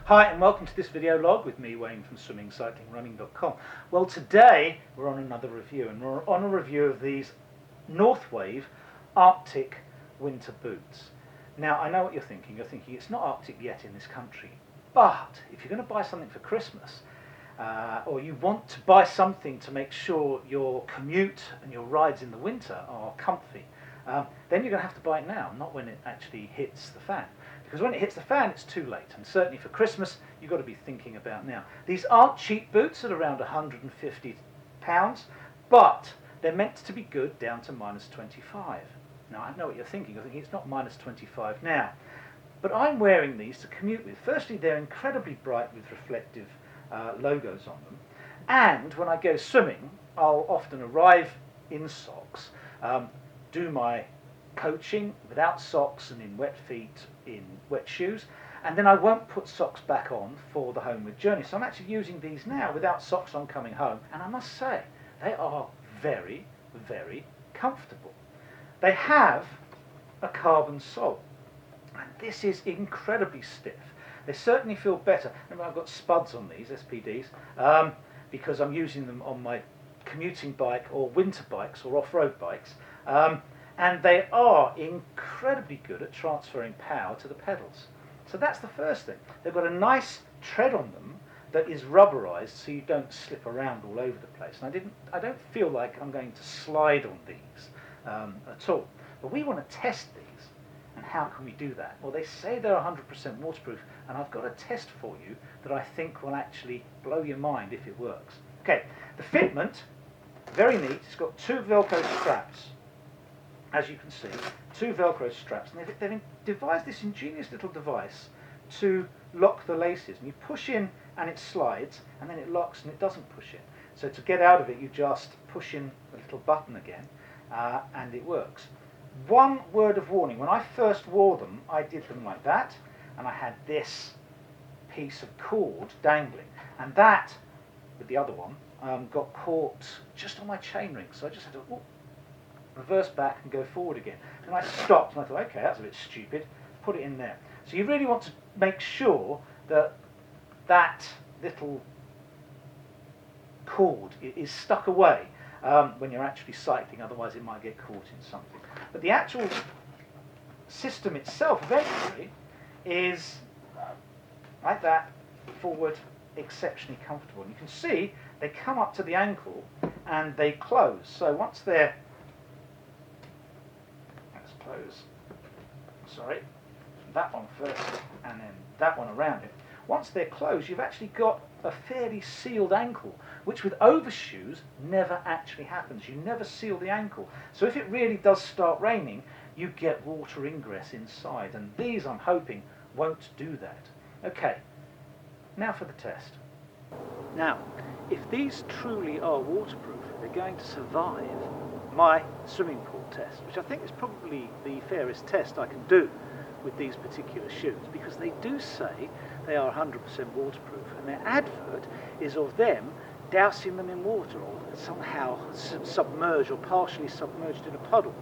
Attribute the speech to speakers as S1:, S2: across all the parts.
S1: Hi and welcome to this video log with me, Wayne from swimmingcyclingrunning.com. Well, today we're on another review, and we're on a review of these NorthWave Arctic winter boots. Now, I know what you're thinking. You're thinking it's not Arctic yet in this country, but if you're going to buy something for Christmas, or you want to buy something to make sure your commute and your rides in the winter are comfy, then you're going to have to buy it now, not when it actually hits the fan. Because when it hits the fan, it's too late, and certainly for Christmas, you've got to be thinking about now. These aren't cheap boots at around £150, but they're meant to be good down to -25. Now, I know what you're thinking. You're thinking it's not -25 now. But I'm wearing these to commute with. Firstly, they're incredibly bright with reflective logos on them. And when I go swimming, I'll often arrive in socks, do my coaching without socks and in wet feet, in wet shoes, and then I won't put socks back on for the homeward journey. So I'm actually using these now without socks on coming home, and I must say they are very, very comfortable. They have a carbon sole, and this is incredibly stiff. They certainly feel better. Remember, I've got spuds on these SPDs because I'm using them on my commuting bike or winter bikes or off-road bikes. And they are incredibly good at transferring power to the pedals. So that's the first thing. They've got a nice tread on them that is rubberized so you don't slip around all over the place. And I don't feel like I'm going to slide on these at all. But we want to test these. And how can we do that? Well, they say they're 100% waterproof, and I've got a test for you that I think will actually blow your mind if it works. Okay, the Fitment, very neat. It's got two Velcro straps. As you can see, two Velcro straps, and they've devised this ingenious little device to lock the laces. And you push in and it slides, and then it locks and it doesn't push in. So to get out of it, you just push in a little button again, and it works. One word of warning: when I first wore them, I did them like that, and I had this piece of cord dangling, and that, with the other one, got caught just on my chainring. So I just had to reverse back and go forward again. And I stopped and I thought, okay, that's a bit stupid, put it in there. So you really want to make sure that that little cord is stuck away when you're actually cycling, otherwise it might get caught in something. But the actual system itself eventually is like that, forward, exceptionally comfortable. And you can see they come up to the ankle and they close. So once they're that one first and then that one around it. Once they're closed, you've actually got a fairly sealed ankle, which with overshoes never actually happens. You never seal the ankle. So if it really does start raining, you get water ingress inside, and these, I'm hoping, won't do that. Okay, now for the test. Now, if these truly are waterproof, they're going to survive my swimming pool test, which I think is probably the fairest test I can do with these particular shoes, because they do say they are 100% waterproof, and their advert is of them dousing them in water or somehow submerged or partially submerged in a puddle.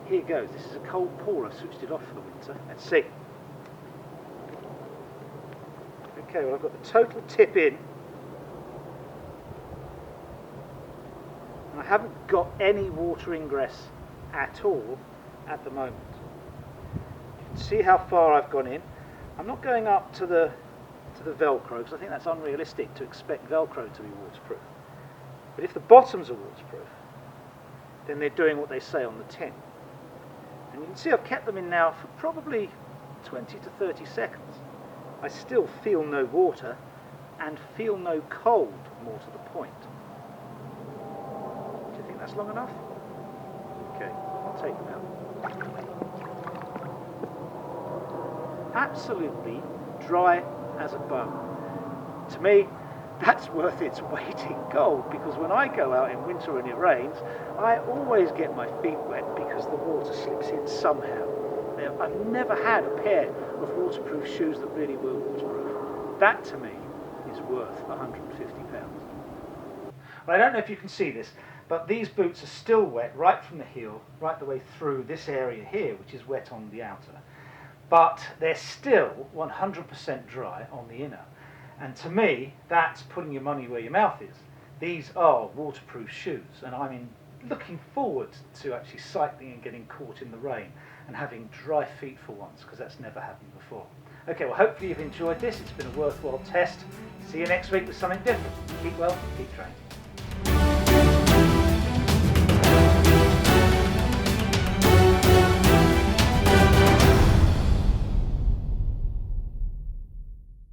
S1: Here goes. This is a cold pour. I've switched it off for the winter. Let's see. Okay, well, I've got the total tip in. I haven't got any water ingress at all at the moment. You can see how far I've gone in. I'm not going up to the Velcro, because I think that's unrealistic to expect Velcro to be waterproof. But if the bottoms are waterproof, then they're doing what they say on the tin. And you can see I've kept them in now for probably 20 to 30 seconds. I still feel no water and feel no cold, more to the point. That's long enough? Okay, I'll take them out. Absolutely dry as a bone. To me, that's worth its weight in gold, because when I go out in winter and it rains, I always get my feet wet because the water slips in somehow. I've never had a pair of waterproof shoes that really were waterproof. That to me is worth £150. Well, I don't know if you can see this, but these boots are still wet right from the heel right the way through this area here, which is wet on the outer. but they're still 100% dry on the inner. And to me, that's putting your money where your mouth is. These are waterproof shoes, and I'm looking forward to actually cycling and getting caught in the rain and having dry feet for once, because that's never happened before. Okay, well, hopefully you've enjoyed this. It's been a worthwhile test. See you next week with something different. Keep well, keep training.